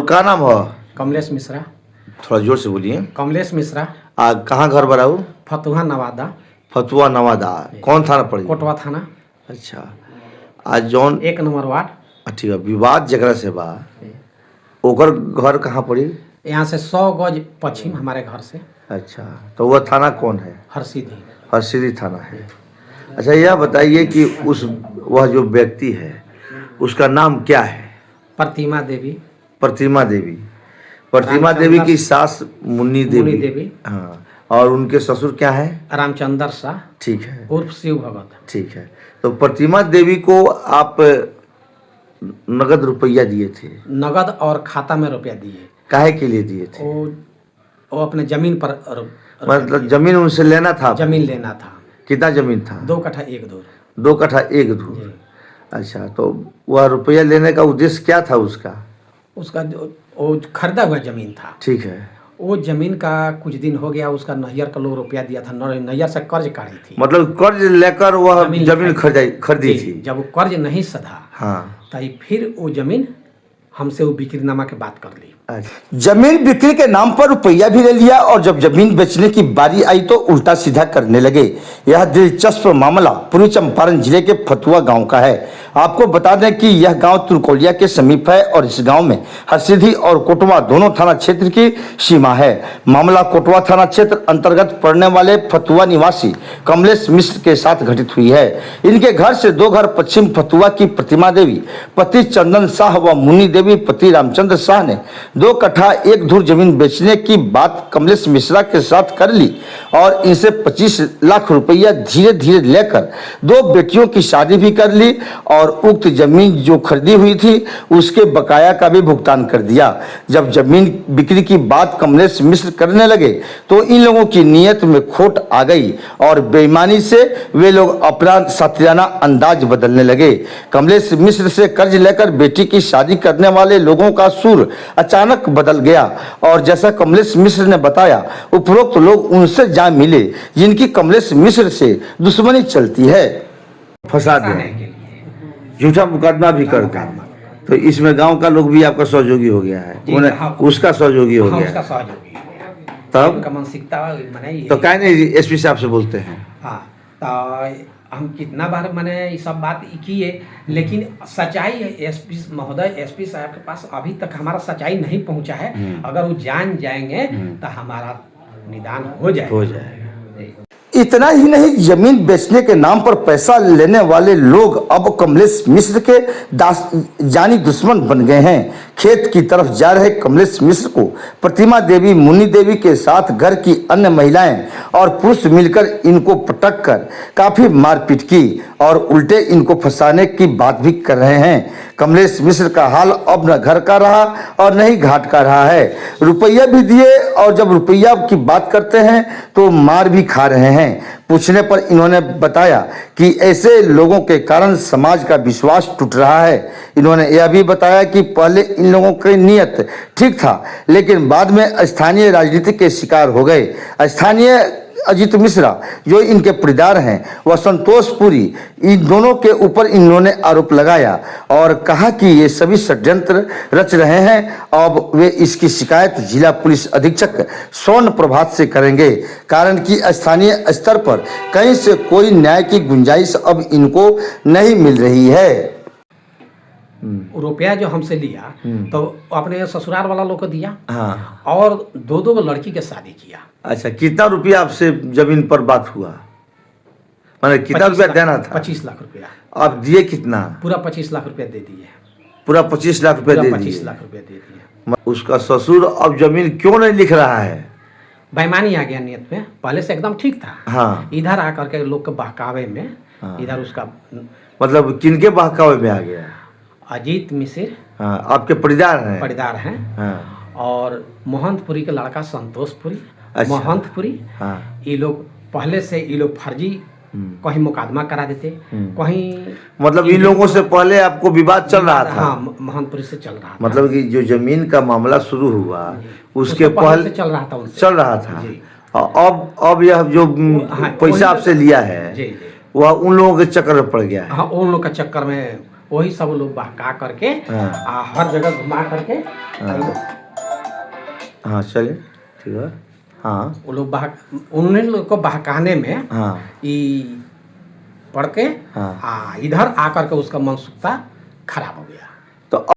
का नाम हो? कमलेश मिश्रा। थोड़ा जोर से बोलिए। कमलेश मिश्रा। कहाँ घर बराऊ? फतुहा नवादा। फतुहा नवादा कौन थाना पड़ी? कोटवा थाना। अच्छा, आज जौन 1 नंबर वार्ड। ठीक है, विवाद जगह से बा ओकर घर कहाँ पड़ी? यहाँ से 100 गज पश्चिम हमारे घर से। अच्छा, तो वह थाना कौन है? हरसिद्धि। हरसिद्धि थाना है। अच्छा, यह बताइए कि वह जो व्यक्ति है उसका नाम क्या है? प्रतिमा देवी। प्रतिमा देवी। प्रतिमा देवी की सास मुन्नी देवी। हाँ, और उनके ससुर क्या है? रामचंद्र शाह। ठीक है, उर्फ शिव भगत। ठीक है। तो प्रतिमा देवी को आप नगद रुपया दिए थे? नगद और खाता में रुपया दिए। काहे के लिए दिए थे? वो अपने जमीन पर मतलब जमीन उनसे लेना था? जमीन लेना था। कितना जमीन था? 2 कट्ठा 1 धूर। 2 कट्ठा 1 धूर। अच्छा, तो वह रुपया लेने का उद्देश्य क्या था उसका? उसका वो खरीदा हुआ जमीन था। ठीक है। वो जमीन का कुछ दिन हो गया, उसका नैयर का लोग रुपया दिया था, नैयर से कर्ज काढ़ी थी। मतलब कर्ज लेकर वह जमीन खरीदी थी। जब वो कर्ज नहीं सधा, हाँ, तो फिर वो जमीन हमसे वो बिक्रीनामा के बात कर ली। जमीन बिक्री के नाम पर रुपया भी ले लिया और जब जमीन बेचने की बारी आई तो उल्टा सीधा करने लगे। यह दिलचस्प मामला पूर्वी चंपारण जिले के फतुहा गांव का है। आपको बता दें कि यह गांव तुरकोलिया के समीप है और इस गांव में हरसिद्धि और कोटवा दोनों थाना क्षेत्र की सीमा है। मामला कोटवा थाना क्षेत्र अंतर्गत पड़ने वाले फतुहा निवासी कमलेश मिश्र के साथ घटित हुई है। इनके घर से 2 घर पश्चिम फतुहा की प्रतिमा देवी, पति चंदन शाह व मुन्नी देवी पति रामचंद्र शाह ने 2 कट्ठा 1 धूर जमीन बेचने की बात कमलेश मिश्रा के साथ कर ली और इनसे 25 लाख रुपया धीरे धीरे लेकर 2 बेटियों की शादी भी कर ली और उक्त जमीन जो खरीदी हुई थी उसके बकाया का भी भुगतान कर दिया। जब जमीन बिक्री की बात कमलेश मिश्र करने लगे तो इन लोगों की नीयत में खोट आ गई और बेईमानी से वे लोग अपना साथियाना अंदाज बदलने लगे। कमलेश मिश्र से कर्ज लेकर बेटी की शादी करने वाले लोगों का सुर अचानक बदल गया और जैसा कमलेश मिश्र ने बताया, उपरोक्त लोग उनसे जा मिले जिनकी कमलेश मिश्र से दुश्मनी चलती है। फंसा दें, झूठा मुकदमा भी करते हैं। तो इसमें गांव का लोग भी आपका सहयोगी हो गया है? उसका सहयोगी हो गया। उसका सहयोगी हो गया। तब उनका मानसिकता तो काहे नहीं एसपी साहब से बोलते हैं? हाँ, तो हम कितना बार मैंने ये सब बात किए, लेकिन सच्चाई एसपी महोदय, एसपी साहब के पास अभी तक हमारा सच्चाई नहीं पहुंचा है। अगर वो जान जाएंगे तो हमारा निदान हो जाएगा। इतना ही नहीं, जमीन बेचने के नाम पर पैसा लेने वाले लोग अब कमलेश मिश्र के जानी दुश्मन बन गए हैं। खेत की तरफ जा रहे कमलेश मिश्र को प्रतिमा देवी, मुन्नी देवी के साथ घर की अन्य महिलाएं और पुरुष मिलकर इनको पटक कर काफी मारपीट की और उल्टे इनको फंसाने की बात भी कर रहे हैं। कमलेश मिश्र का हाल अब न घर का रहा और न ही घाट का रहा है। रुपया भी दिए और जब रुपया की बात करते हैं तो मार भी खा रहे हैं। पूछने पर इन्होंने बताया कि ऐसे लोगों के कारण समाज का विश्वास टूट रहा है। इन्होंने यह भी बताया कि पहले इन लोगों की नीयत ठीक था, लेकिन बाद में स्थानीय राजनीति के शिकार हो गए। स्थानीय अजीत मिश्रा जो इनके परिदार हैं वह संतोषपुरी, इन दोनों के ऊपर इन्होंने आरोप लगाया और कहा कि ये सभी षड्यंत्र रच रहे हैं। अब वे इसकी शिकायत जिला पुलिस अधीक्षक स्वर्ण प्रभात से करेंगे, कारण कि स्थानीय स्तर पर कहीं से कोई न्याय की गुंजाइश अब इनको नहीं मिल रही है। रुपया जो हमसे लिया तो अपने ससुराल वाला लोग को दिया। हाँ, और 2 लड़की के शादी किया। अच्छा, कितना रुपया आपसे जमीन पर बात हुआ? मैंने कितना रुपया देना था? 25 लाख रुपया। आप दिए कितना? पूरा 25 लाख रुपया दे दिए। पूरा 25 लाख रुपया दे दिए? 25 लाख रुपया दे दिए। उसका ससुर अब जमीन क्यों नहीं लिख रहा है? बेईमानी आ गया नियत में। पहले से एकदम ठीक था। हाँ, इधर आकर के लोग के बहकावे में। हाँ। इधर उसका मतलब किनके बहकावे में आ गया? अजीत मिश्र। हाँ, आपके परिदार हैं? परिदार हैं। हाँ, और मोहंतपुरी के लड़का संतोषपुरी। अच्छा। मोहंतपुरी। हाँ, ये लोग पहले से ये लोग फर्जी कहीं मुकदमा करा देते, कहीं मतलब इन लोगों से पहले आपको विवाद चल रहा था? हाँ, मोहनपुरी से चल रहा था। मतलब कि जो जमीन का मामला शुरू हुआ उसके पहले पहले चल रहा था उनसे। चल रहा था। जी। अब यह जो हाँ, पैसा आपसे लिया है जी, वह उन लोगों के चक्कर में पड़ गया है। हाँ, उन लोग के चक्कर में वही सब लोग बहका करके हाँ। हर जगह घुमा करके हाँ चले ठीक है। हाँ वो लोग उन्हें लोग को बहकाने में हाँ पढ़ के हाँ। इधर आकर के उसका मानसिकता खराब हो गया।